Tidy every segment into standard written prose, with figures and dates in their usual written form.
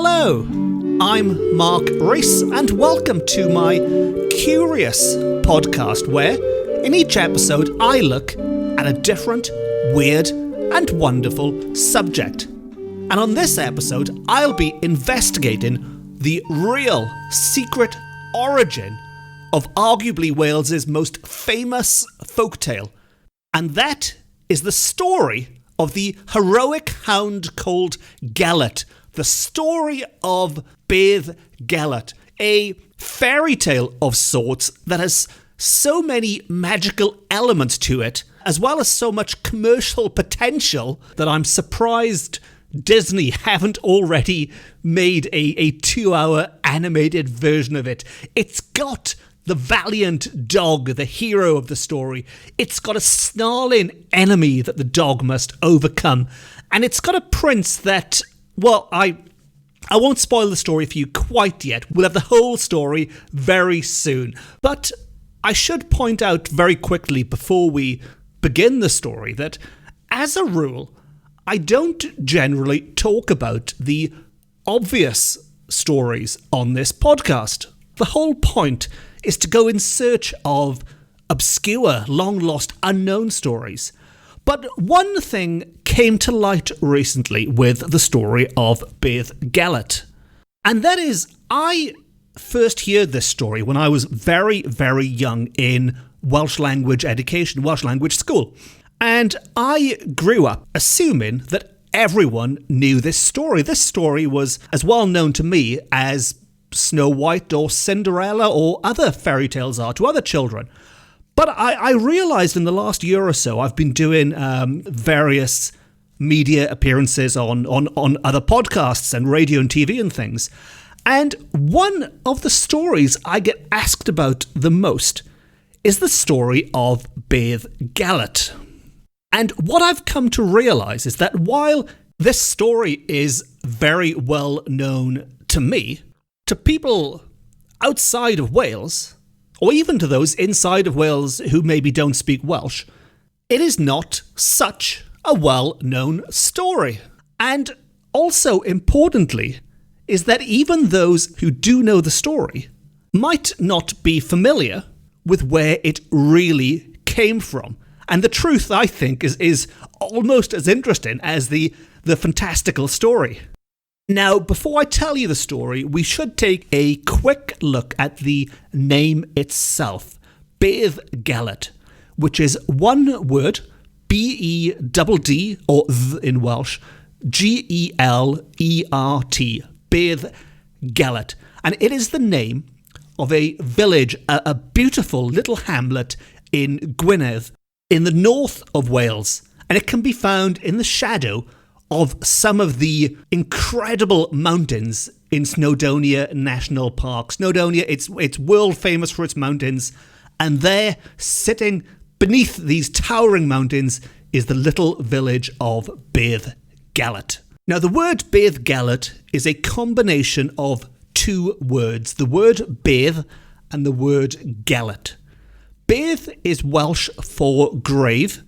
Hello, I'm Mark Rees and welcome to my Curious podcast where in each episode I look at a different, weird and wonderful subject. And on this episode I'll be investigating the real secret origin of arguably Wales's most famous folktale, and that is the story of the heroic hound called Gelert, the story of Beddgelert, a fairy tale of sorts that has so many magical elements to it, as well as so much commercial potential that I'm surprised Disney haven't already made a 2-hour animated version of it. It's got the valiant dog, the hero of the story. It's got a snarling enemy that the dog must overcome. And it's got a prince that, well, I won't spoil the story for you quite yet. We'll have the whole story very soon. But I should point out very quickly before we begin the story that, as a rule, I don't generally talk about the obvious stories on this podcast. The whole point is to go in search of obscure, long-lost, unknown stories. But one thing came to light recently with the story of Beddgelert. And that is, I first heard this story when I was very, very young in Welsh language education, Welsh language school. And I grew up assuming that everyone knew this story. This story was as well known to me as Snow White or Cinderella or other fairy tales are to other children. But I realised in the last year or so I've been doing various media appearances on other podcasts and radio and TV and things. And one of the stories I get asked about the most is the story of Beddgelert. And what I've come to realise is that while this story is very well known to me, to people outside of Wales, or even to those inside of Wales who maybe don't speak Welsh, it is not such a well-known story. And also, importantly, is that even those who do know the story might not be familiar with where it really came from. And the truth, I think, is almost as interesting as the fantastical story. Now, before I tell you the story, we should take a quick look at the name itself, Beddgelert, which is one word, B-E-D-D, or th in Welsh, G-E-L-E-R-T, Beddgelert. And it is the name of a village, a beautiful little hamlet in Gwynedd, in the north of Wales. And it can be found in the shadow of some of the incredible mountains in Snowdonia National Park. Snowdonia, it's world famous for its mountains, and there, sitting beneath these towering mountains, is the little village of Beddgelert. Now, the word Beddgelert is a combination of two words, the word Bedd and the word Gelert. Bedd is Welsh for grave.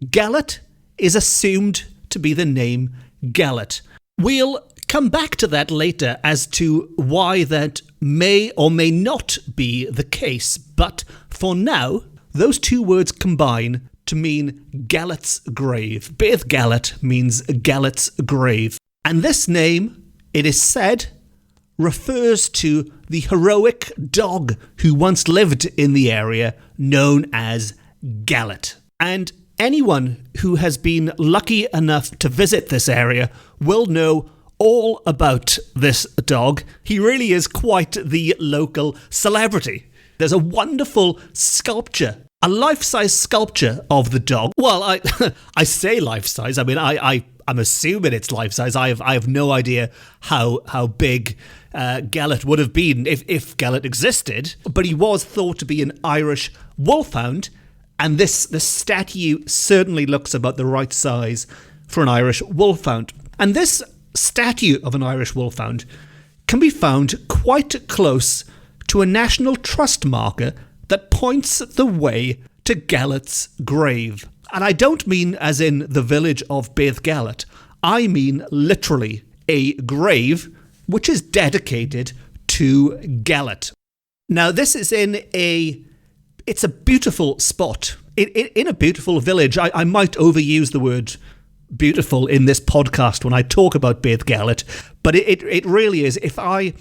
Gelert is assumed to be the name Gelert. We'll come back to that later as to why that may or may not be the case, but for now, those two words combine to mean Gelert's grave. Beddgelert means Gelert's grave. And this name, it is said, refers to the heroic dog who once lived in the area known as Gelert. And anyone who has been lucky enough to visit this area will know all about this dog. He really is quite the local celebrity. There's a wonderful sculpture, a life-size sculpture of the dog. Well, I say life-size. I mean, I'm assuming it's life-size. I have no idea how big Gelert would have been if Gelert existed. But he was thought to be an Irish wolfhound. And this statue certainly looks about the right size for an Irish wolfhound. And this statue of an Irish wolfhound can be found quite close to a National Trust marker that points the way to Gelert's grave. And I don't mean as in the village of Beddgelert. I mean literally a grave which is dedicated to Gelert. Now, this is it's a beautiful spot, in a beautiful village. I might overuse the word beautiful in this podcast when I talk about Beddgelert, but it really is. If I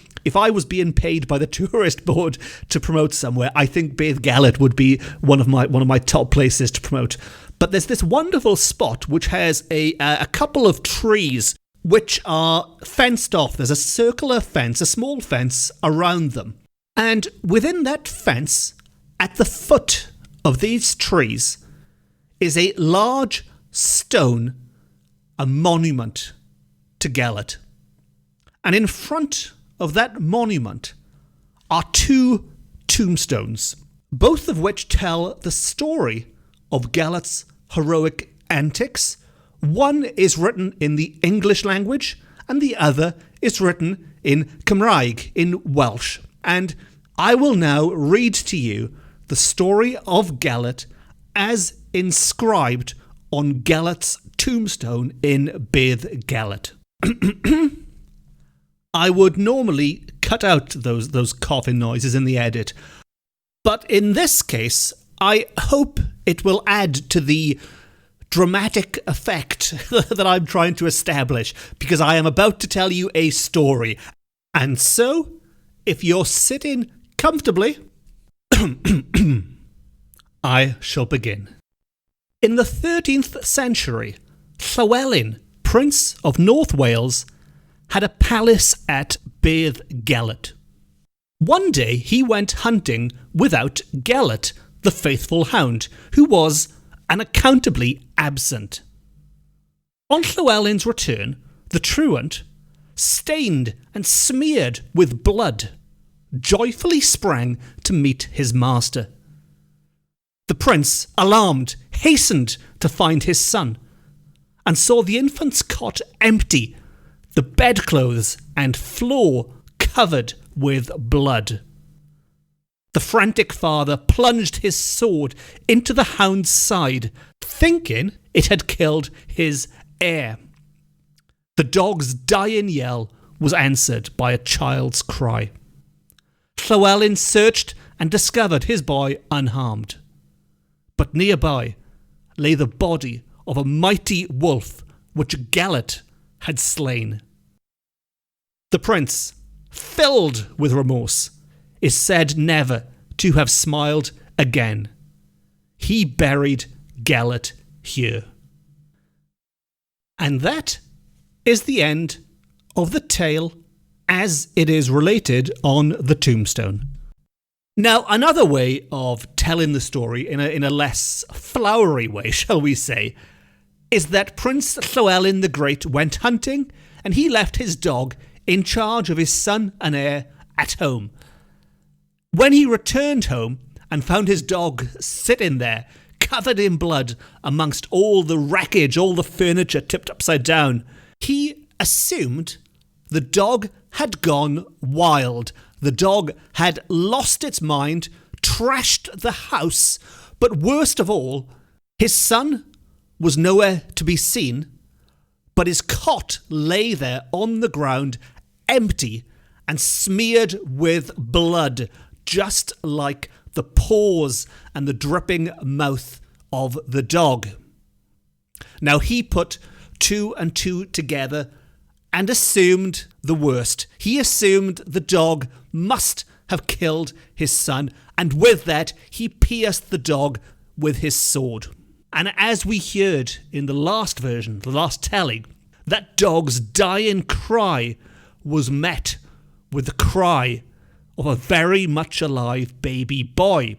was being paid by the tourist board to promote somewhere, I think Beddgelert would be one of my top places to promote. But there's this wonderful spot which has a couple of trees which are fenced off. There's a circular fence, a small fence around them. And within that fence, at the foot of these trees, is a large stone, a monument to Gelert. And in front of that monument are two tombstones, both of which tell the story of Gelert's heroic antics. One is written in the English language, and the other is written in Cymraeg, in Welsh. And I will now read to you the story of Gelert as inscribed on Gelert's tombstone in Beddgelert. I would normally cut out those coughing noises in the edit, but in this case, I hope it will add to the dramatic effect that I'm trying to establish, because I am about to tell you a story. And so, if you're sitting comfortably, I shall begin. In the 13th century, Llywelyn, Prince of North Wales, had a palace at Beddgelert. One day he went hunting without Gelert, the faithful hound, who was unaccountably absent. On Llywelyn's return, the truant, stained and smeared with blood, joyfully sprang to meet his master. The prince, alarmed, hastened to find his son, and saw the infant's cot empty, the bedclothes and floor covered with blood. The frantic father plunged his sword into the hound's side, thinking it had killed his heir. The dog's dying yell was answered by a child's cry. Llywelyn searched and discovered his boy unharmed. But nearby lay the body of a mighty wolf which Gelert had slain. The prince, filled with remorse, is said never to have smiled again. He buried Gelert here. And that is the end of the tale as it is related on the tombstone. Now, another way of telling the story in a less flowery way, shall we say, is that Prince Llywelyn the Great went hunting and he left his dog in charge of his son and heir at home. When he returned home and found his dog sitting there, covered in blood amongst all the wreckage, all the furniture tipped upside down, he assumed the dog had gone wild. The dog had lost its mind, trashed the house, but worst of all, his son was nowhere to be seen, but his cot lay there on the ground, empty and smeared with blood, just like the paws and the dripping mouth of the dog. Now he put two and two together and assumed the worst. He assumed the dog must have killed his son, and with that he pierced the dog with his sword. And as we heard in the last version, the last telling, that dog's dying cry was met with the cry of a very much alive baby boy.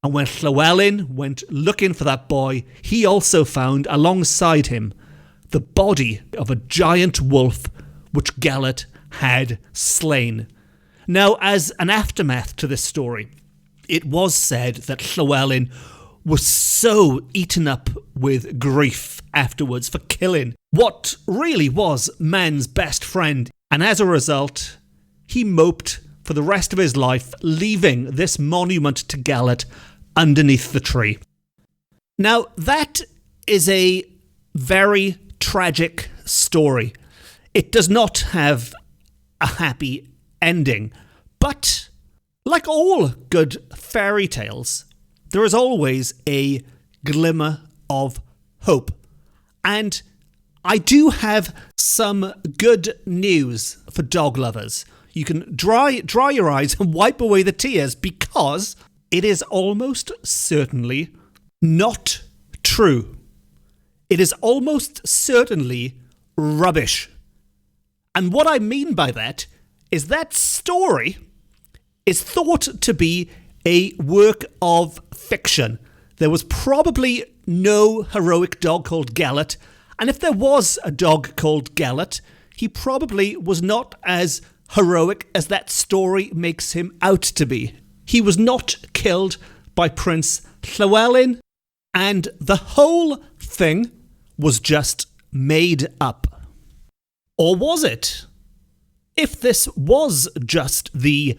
And when Llywelyn went looking for that boy, he also found alongside him the body of a giant wolf which Gelert had slain. Now, as an aftermath to this story, it was said that Llywelyn was so eaten up with grief afterwards for killing what really was man's best friend, and as a result, he moped for the rest of his life, leaving this monument to Gelert underneath the tree. Now, that is a very tragic story. It does not have a happy ending. But like all good fairy tales, there is always a glimmer of hope. And I do have some good news for dog lovers. You can dry your eyes and wipe away the tears, because it is almost certainly not true. It is almost certainly rubbish. And what I mean by that is that story is thought to be a work of fiction. There was probably no heroic dog called Gelert, and if there was a dog called Gelert, he probably was not as heroic as that story makes him out to be. He was not killed by Prince Llewellyn, and the whole thing was just made up. Or was it? If this was just the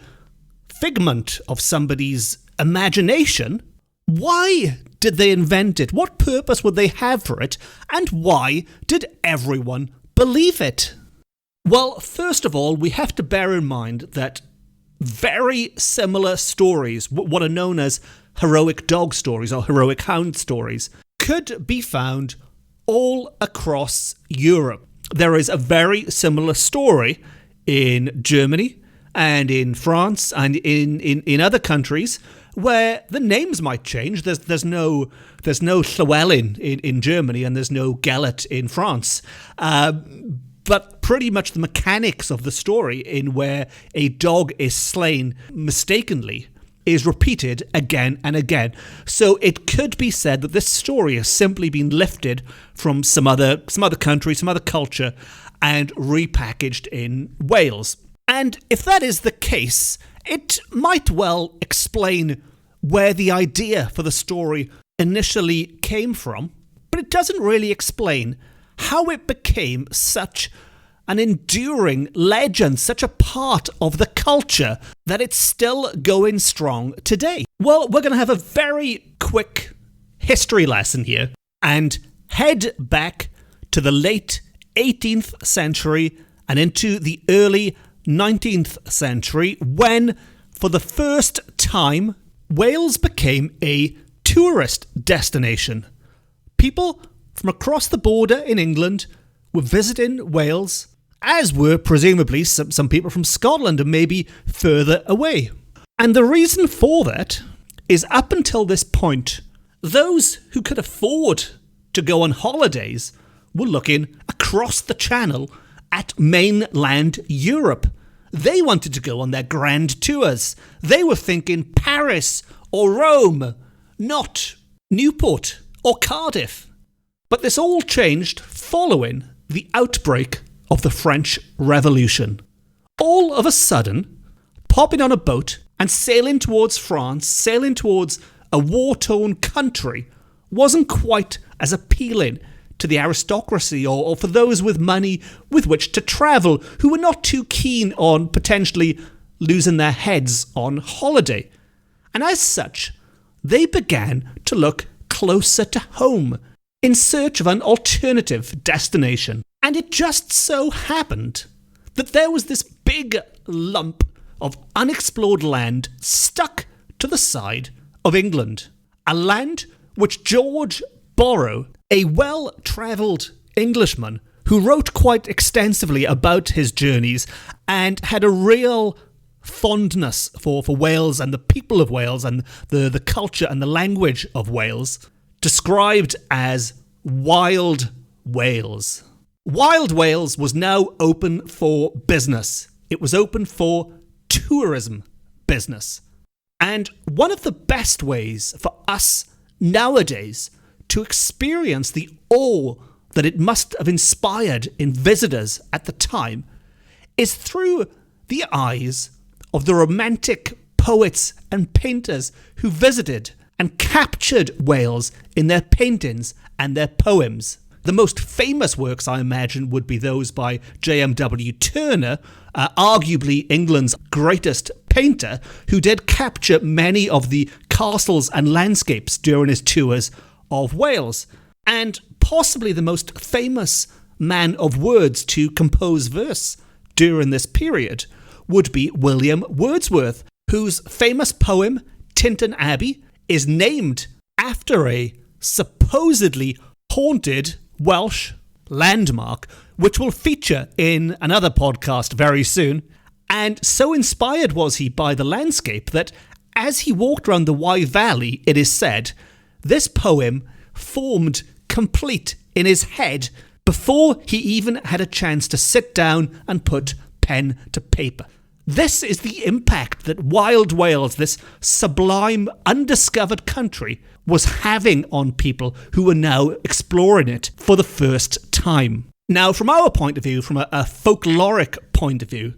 figment of somebody's imagination, why did they invent it? What purpose would they have for it? And why did everyone believe it? Well, first of all, we have to bear in mind that very similar stories, what are known as heroic dog stories or heroic hound stories, could be found all across Europe. There is a very similar story in Germany and in France and in other countries where the names might change. There's no Llewellyn in Germany and there's no Gelert in France. But pretty much the mechanics of the story in where a dog is slain mistakenly is repeated again and again. So it could be said that this story has simply been lifted from some other country, some other culture, and repackaged in Wales. And if that is the case, it might well explain where the idea for the story initially came from, but it doesn't really explain how it became such an enduring legend, such a part of the culture that it's still going strong today. Well, we're going to have a very quick history lesson here and head back to the late 18th century and into the early 19th century when, for the first time, Wales became a tourist destination. People from across the border in England were visiting Wales, as were presumably some people from Scotland and maybe further away. And the reason for that is, up until this point, those who could afford to go on holidays were looking across the channel at mainland Europe. They wanted to go on their grand tours. They were thinking Paris or Rome, not Newport or Cardiff. But this all changed following the outbreak of the French Revolution. All of a sudden, popping on a boat and sailing towards France, sailing towards a war-torn country, wasn't quite as appealing to the aristocracy or for those with money with which to travel, who were not too keen on potentially losing their heads on holiday. And as such, they began to look closer to home in search of an alternative destination. And it just so happened that there was this big lump of unexplored land stuck to the side of England. A land which George Borrow, a well-travelled Englishman who wrote quite extensively about his journeys and had a real fondness for Wales and the people of Wales and the culture and the language of Wales, described as Wild Wales. Wild Wales was now open for business. It was open for tourism business. And one of the best ways for us nowadays to experience the awe that it must have inspired in visitors at the time is through the eyes of the romantic poets and painters who visited and captured Wales in their paintings and their poems. The most famous works, I imagine, would be those by J.M.W. Turner, arguably England's greatest painter, who did capture many of the castles and landscapes during his tours of Wales, and possibly the most famous man of words to compose verse during this period would be William Wordsworth, whose famous poem Tintern Abbey is named after a supposedly haunted Welsh landmark, which will feature in another podcast very soon. And so inspired was he by the landscape that as he walked around the Wye Valley, it is said, this poem formed complete in his head before he even had a chance to sit down and put pen to paper. This is the impact that wild Wales, this sublime, undiscovered country, was having on people who were now exploring it for the first time. Now, from our point of view, from a folkloric point of view,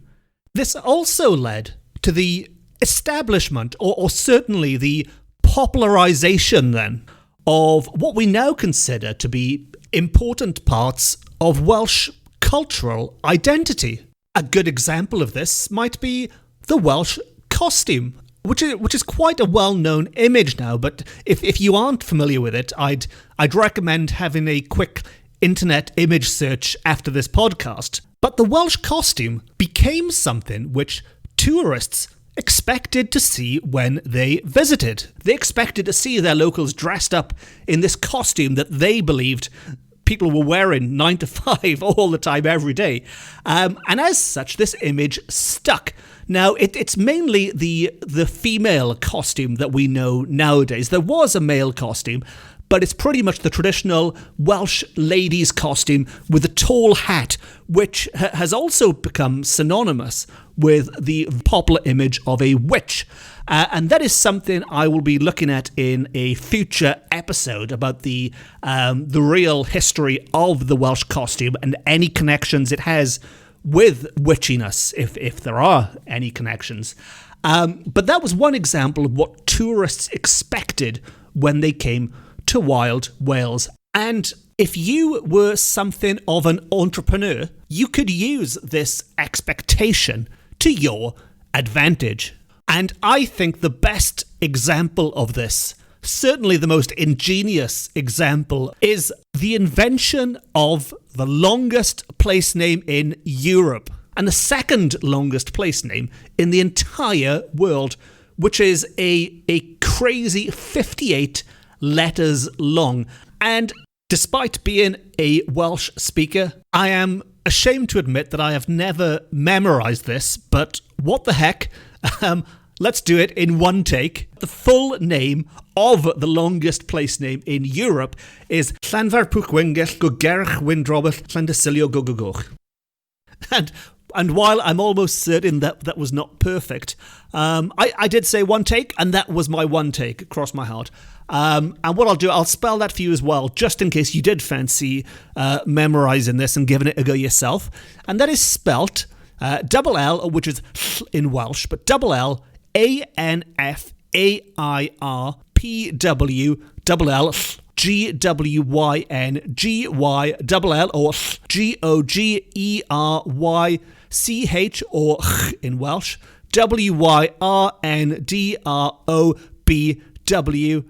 this also led to the establishment, or certainly the popularisation then, of what we now consider to be important parts of Welsh cultural identity. A good example of this might be the Welsh costume, which is quite a well-known image now, but if you aren't familiar with it, I'd recommend having a quick internet image search after this podcast. But the Welsh costume became something which tourists expected to see when they visited. They expected to see their locals dressed up in this costume that they believed people were wearing 9 to 5 all the time, every day. And as such, this image stuck. Now, it's mainly the female costume that we know nowadays. There was a male costume, but it's pretty much the traditional Welsh lady's costume with a tall hat, which has also become synonymous with the popular image of a witch. And that is something I will be looking at in a future episode about the real history of the Welsh costume and any connections it has with witchiness, if there are any connections. But that was one example of what tourists expected when they came to wild Wales. And if you were something of an entrepreneur, you could use this expectation to your advantage. And I think the best example of this, certainly the most ingenious example, is the invention of the longest place name in Europe and the second longest place name in the entire world, which is a crazy 58 letters long. And despite being a Welsh speaker, I am ashamed to admit that I have never memorised this, but what the heck? Let's do it in one take. The full name of the longest place name in Europe is Llanfair Pwllgwyngyll Gogerch Windrobert Llandysilio Gogogoch. And while I'm almost certain that was not perfect, I did say one take, and that was my one take across my heart. And what I'll do, I'll spell that for you as well, just in case you did fancy memorising this and giving it a go yourself. And that is spelt double L, which is in Welsh, but double L, ANFAIRPW, double L, GWYNGYLL, or GOGERYCH, or in Welsh, WYRNDROBW,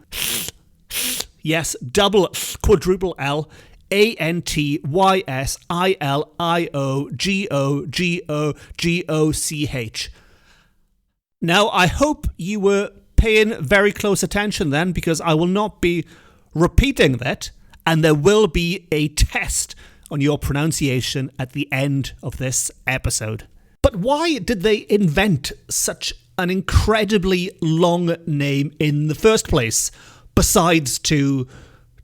yes, double quadruple L, ANTYSILIOGOGOGOCH. Now, I hope you were paying very close attention then, because I will not be repeating that, and there will be a test on your pronunciation at the end of this episode. But why did they invent such an incredibly long name in the first place, besides to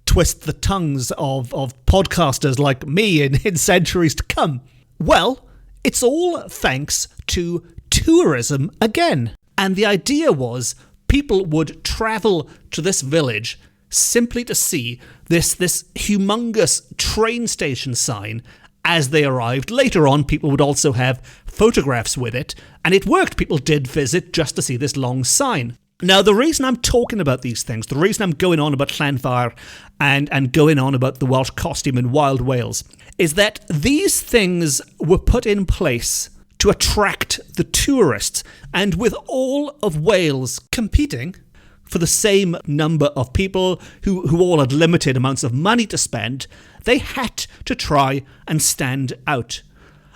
twist the tongues of podcasters like me in centuries to come? Well, it's all thanks to tourism again. And the idea was people would travel to this village simply to see this humongous train station sign as they arrived. Later on, people would also have photographs with it, and it worked. People did visit just to see this long sign. Now, the reason I'm talking about these things, the reason I'm going on about Llanfair and going on about the Welsh costume in Wild Wales, is that these things were put in place to attract the tourists, and with all of Wales competing for the same number of people who all had limited amounts of money to spend, they had to try and stand out.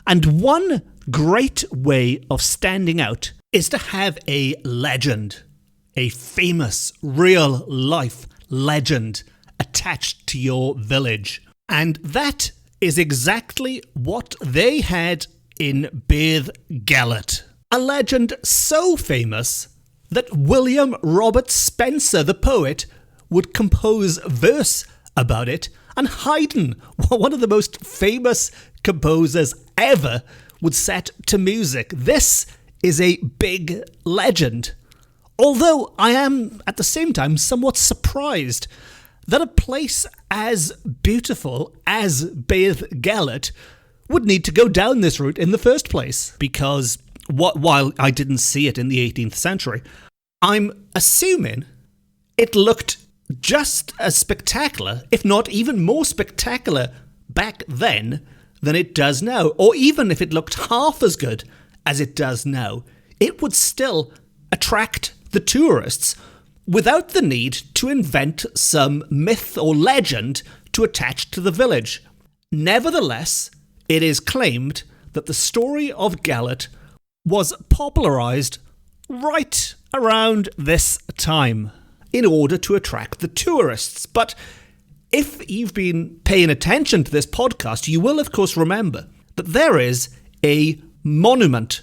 And one great way of standing out is to have a legend, a famous, real-life legend attached to your village. And that is exactly what they had in Beddgelert. A legend so famous that William Robert Spencer, the poet, would compose verse about it, and Haydn, one of the most famous composers ever, would set to music. This is a big legend. Although I am, at the same time, somewhat surprised that a place as beautiful as Beddgelert would need to go down this route in the first place. Because while I didn't see it in the 18th century, I'm assuming it looked just as spectacular, if not even more spectacular back then than it does now. Or even if it looked half as good as it does now, it would still attract the tourists without the need to invent some myth or legend to attach to the village. Nevertheless, it is claimed that the story of Gelert was popularised right around this time in order to attract the tourists. But if you've been paying attention to this podcast, you will of course remember that there is a monument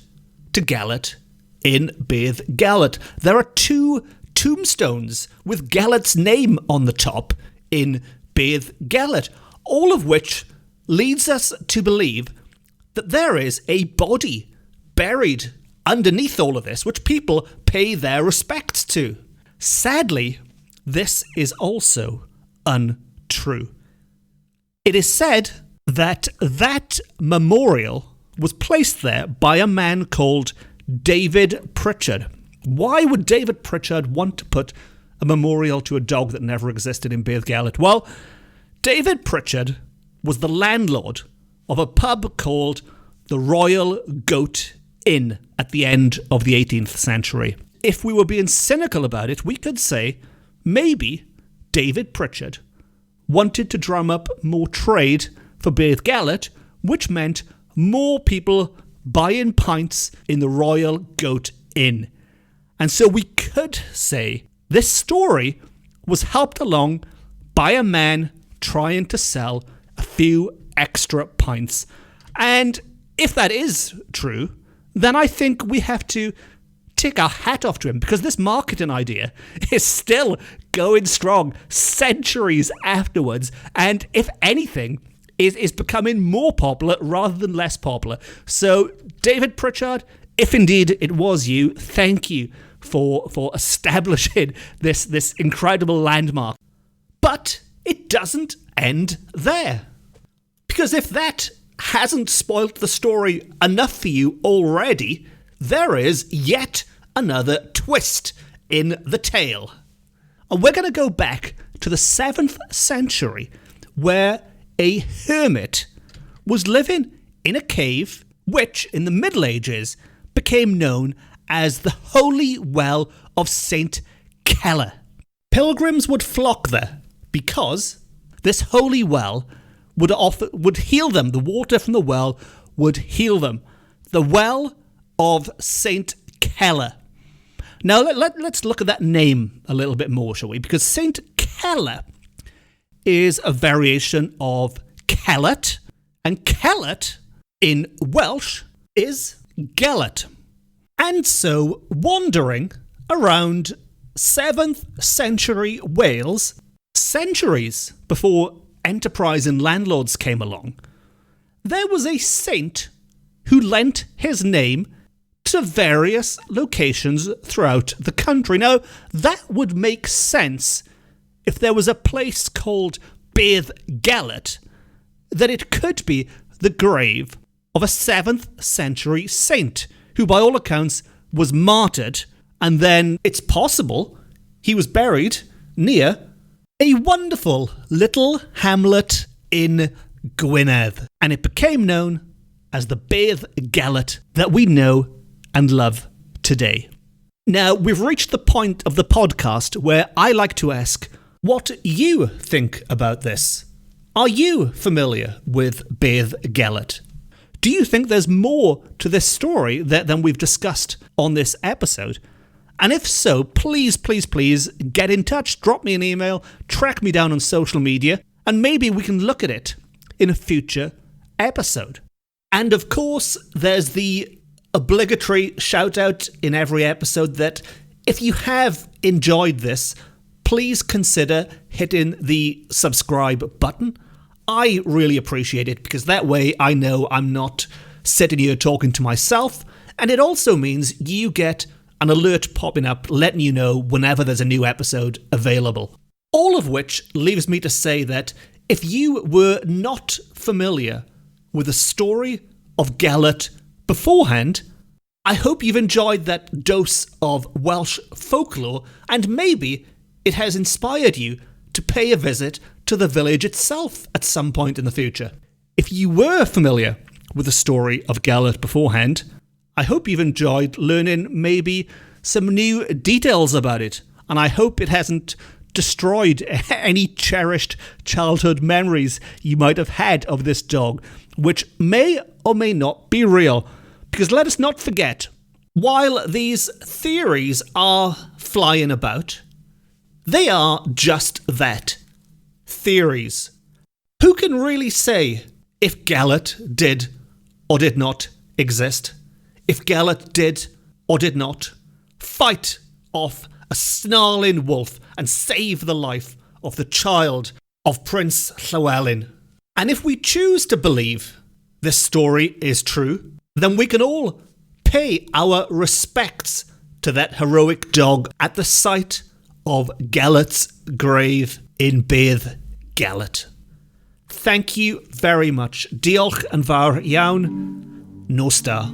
to Gelert in Beddgelert. There are 2 tombstones with Gelert's name on the top in Beddgelert, all of which leads us to believe that there is a body buried underneath all of this, which people pay their respects to. Sadly, this is also untrue. It is said that that memorial was placed there by a man called David Pritchard. Why would David Pritchard want to put a memorial to a dog that never existed in Beddgelert? Well, David Pritchard was the landlord of a pub called the Royal Goat Inn at the end of the 18th century. If we were being cynical about it, we could say maybe David Pritchard wanted to drum up more trade for Beddgelert, which meant more people buying pints in the Royal Goat Inn. And so we could say this story was helped along by a man trying to sell a few extra pints. And if that is true, then I think we have to take our hat off to him, because this marketing idea is still going strong centuries afterwards, and if anything, is becoming more popular rather than less popular. So, David Pritchard, if indeed it was you, thank you for establishing this incredible landmark. But it doesn't end there. Because if that hasn't spoilt the story enough for you already, there is yet another twist in the tale. And we're going to go back to the 7th century, where a hermit was living in a cave which, in the Middle Ages, became known as the Holy Well of St. Gelert. Pilgrims would flock there because this holy well would heal them. The water from the well would heal them. The Well of St. Gelert. Now, let's look at that name a little bit more, shall we? Because St. Gelert is a variation of Gelert, and Gelert in Welsh is Gelert. And so, wandering around 7th century Wales, centuries before enterprising landlords came along, there was a saint who lent his name to various locations throughout the country. Now, that would make sense if there was a place called Beddgelert, that it could be the grave of a 7th century saint who, by all accounts, was martyred, and then it's possible he was buried near a wonderful little hamlet in Gwynedd, and it became known as the Beddgelert that we know and love today. Now, we've reached the point of the podcast where I like to ask what you think about this. Are you familiar with Beddgelert? Do you think there's more to this story than we've discussed on this episode? And if so, please, please, please get in touch, drop me an email, track me down on social media, and maybe we can look at it in a future episode. And of course, there's the obligatory shout out in every episode that if you have enjoyed this, please consider hitting the subscribe button. I really appreciate it because that way I know I'm not sitting here talking to myself, and it also means you get an alert popping up letting you know whenever there's a new episode available. All of which leaves me to say that if you were not familiar with the story of Gelert beforehand, I hope you've enjoyed that dose of Welsh folklore, and maybe it has inspired you to pay a visit to the village itself at some point in the future. If you were familiar with the story of Gelert beforehand, I hope you've enjoyed learning maybe some new details about it, and I hope it hasn't destroyed any cherished childhood memories you might have had of this dog, which may or may not be real. Because let us not forget, while these theories are flying about, they are just that, theories. Who can really say if Gelert did or did not exist? If Gelert did or did not fight off a snarling wolf and save the life of the child of Prince Llywelyn? And if we choose to believe this story is true, then we can all pay our respects to that heroic dog at the site of Gelert's grave in Beddgelert. Thank you very much. Diolch yn fawr iawn. Nos da.